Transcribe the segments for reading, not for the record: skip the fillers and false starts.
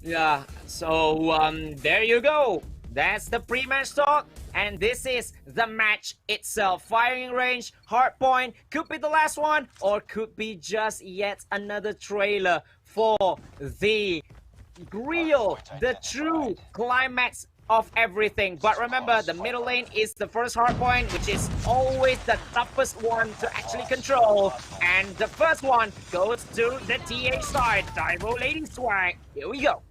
Yeah, so there you go. That's the pre-match talk, and this is the match itself. Firing range, hard point, could be the last one, or could be just yet another trailer for the real, the true climax of everything. But remember, the middle lane is the first hard point, which is always the toughest one to actually control. And the first one goes to the TA side. Daivo Lady Swag. Here we go.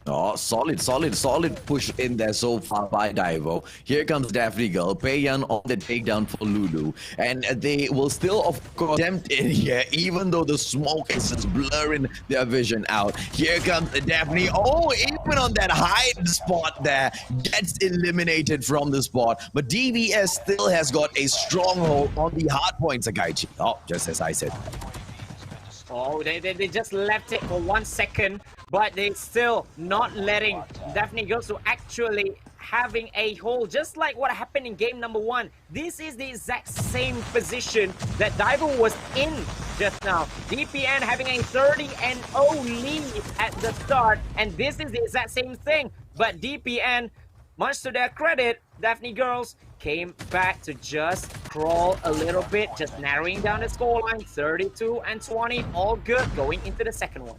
Oh, solid push in there so far by Daivo. Here comes Daphne Girl, Peiyan on the takedown for Lulu. And they will still, of course, attempt in here, even though the smoke is just blurring their vision out. Here comes Daphne. Oh, even on that hide spot there, gets eliminated from the spot. But DVS still has got a stronghold on the hard points, Akaichi. Oh, just as I said. Oh, they just left it for 1 second, but they still not letting Daphne go to actually having a hold, just like what happened in game number 1. This is the exact same position that Daivo was in just now. DPN having a 30-0 lead at the start, and this is the exact same thing. But DPN, much to their credit, Daphne Girls came back to just crawl a little bit, just narrowing down the scoreline. 32-20, all good going into the second one.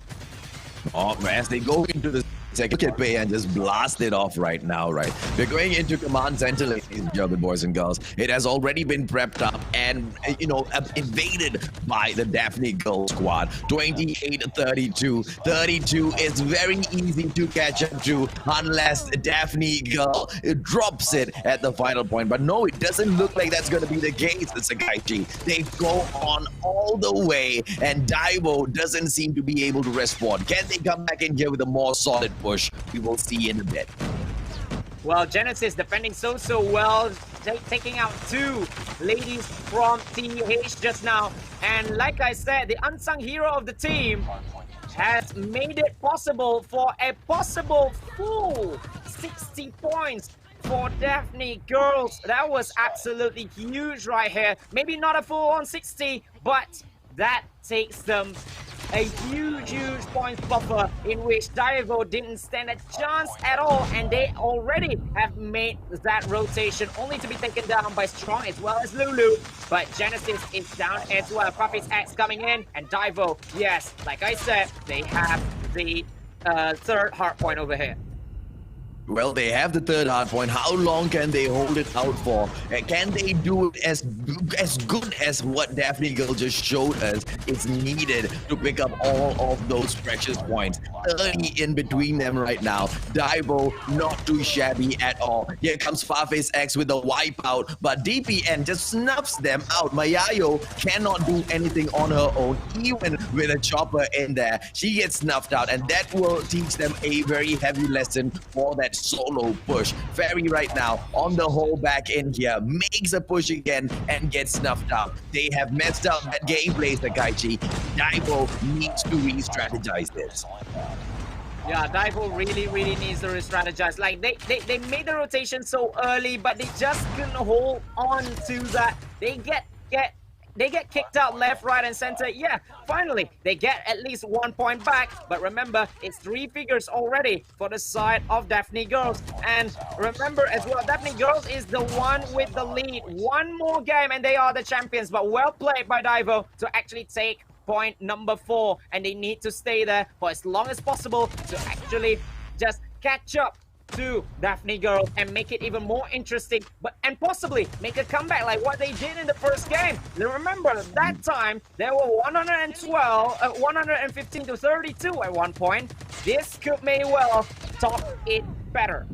Oh, as they go into the second, look at Pei and just blast it off right now, right? We're going into command center, ladies and gentlemen, boys and girls. It has already been prepped up and, invaded by the Daphne Girl squad. 28-32. 32 is very easy to catch up to unless Daphne Girl drops it at the final point. But no, it doesn't look like that's going to be the case, Sakaichi. They go on all the way, and Daivo doesn't seem to be able to respond. Can they come back in here with a more solid push? We will see in a bit. Well, Genesis defending so well, taking out 2 ladies from TH just now. And like I said, the unsung hero of the team has made it possible for a possible full 60 points for Daphne Girls. That was absolutely huge right here. Maybe not a full on 60, but that takes them a huge points buffer in which Daivo didn't stand a chance at all, and they already have made that rotation only to be taken down by Strong as well as Lulu. But Genesis is down as well. Puppy's X coming in, and Daivo, yes, like I said, they have the third hard point over here. Well, they have the third hard point. How long can they hold it out for? Can they do it as good as what Daphne Girl just showed us is needed to pick up all of those precious points? 30 in between them right now. Daivo, not too shabby at all. Here comes Farface X with the wipeout, but DPN just snuffs them out. Mayayo cannot do anything on her own, even with a chopper in there. She gets snuffed out, and that will teach them a very heavy lesson for that solo push. Fairy right now on the whole back in here makes a push again and gets snuffed out. They have messed up that gameplay, Sakaichi. Daivo needs to re-strategize this. Yeah, Daivo really needs to re-strategize. Like, they made the rotation so early, but they just couldn't hold on to that. They get kicked out left, right, and center. Yeah, finally, they get at least 1 point back. But remember, it's 3 figures already for the side of Daphne Girls. And remember as well, Daphne Girls is the one with the lead. 1 more game and they are the champions. But well played by Daivo to actually take point number 4. And they need to stay there for as long as possible to actually just catch up to Daphne Girl and make it even more interesting, and possibly make a comeback like what they did in the first game. Now remember, that time they were 115 to 32 at one point. This could may well top it better.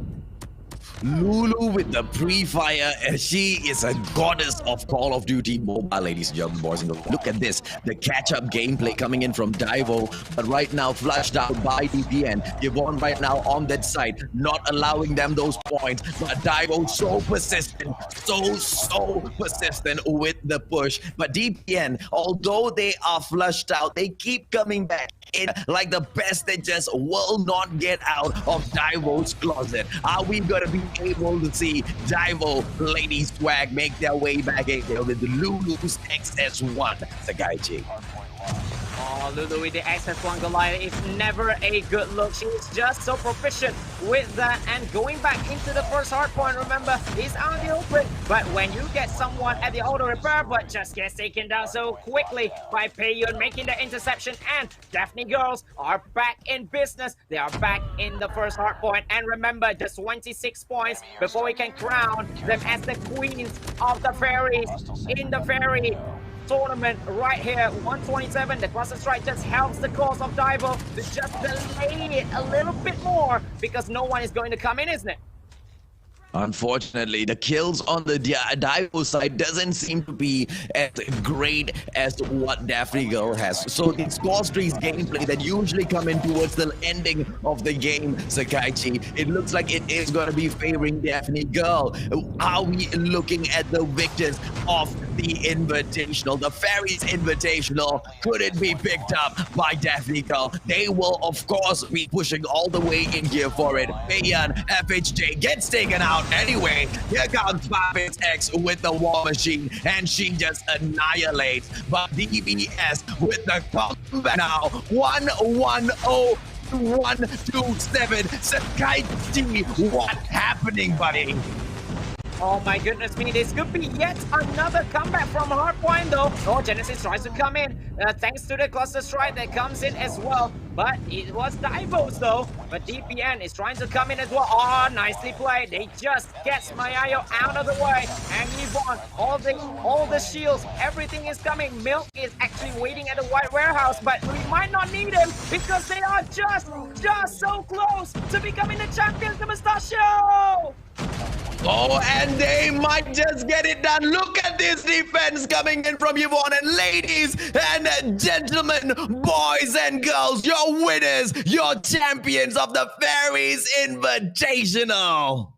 Lulu with the pre-fire, she is a goddess of Call of Duty Mobile, ladies and gentlemen, boys and girls. Look at this, the catch-up gameplay coming in from Daivo, but right now flushed out by DPN. Yvonne right now on that side, not allowing them those points, but Daivo so persistent, so persistent with the push. But DPN, although they are flushed out, they keep coming back in like the best that just will not get out of Daivo's closet. Are we gonna be able to see Daivo Lady Swag make their way back in here with the Lulu's XS1, Sakaichi? Oh, Lulu with the SS1 Goliath is never a good look. She's just so proficient with that. And going back into the first hard point, remember, he's out in the open. But when you get someone at the auto repair, but just gets taken down so quickly by Peiyun making the interception. And Daphne girls are back in business. They are back in the first hard point. And remember, just 26 points before we can crown them as the queens of the fairies in the fairy tournament right here. 127. The cluster strike just helps the cause of Daivo to just delay it a little bit more because no one is going to come in, isn't it? Unfortunately, the kills on the Daivo side doesn't seem to be as great as what Daphne Girl has. So it's Costry's gameplay that usually come in towards the ending of the game, Sakaichi. It looks like it is going to be favoring Daphne Girl. Are we looking at the victors of the Invitational, the Fairies Invitational? Could it be picked up by Daphne Girl? They will, of course, be pushing all the way in gear for it. Peiyun, FHJ gets taken out. Anyway, here comes Babbitt's X with the War Machine, and she just annihilates. But DBS with the comeback now. 1-1-0. 1-2-7. Sakaichi, what's happening, buddy? Oh my goodness me, this could be yet another comeback from Hardpoint though. Oh, Genesis tries to come in, thanks to the cluster strike that comes in as well. But it was Daivo's though. But DPN is trying to come in as well. Oh, nicely played. They just gets Mayayo out of the way. And Yvonne, all the shields, everything is coming. Milk is actually waiting at the white warehouse, but we might not need him because they are just so close to becoming the champions of Mustachio. Oh, and they might just get it done. Look at this defense coming in from Yvonne. And ladies and gentlemen, boys and girls, your winners, your champions of the Fairies Invitational.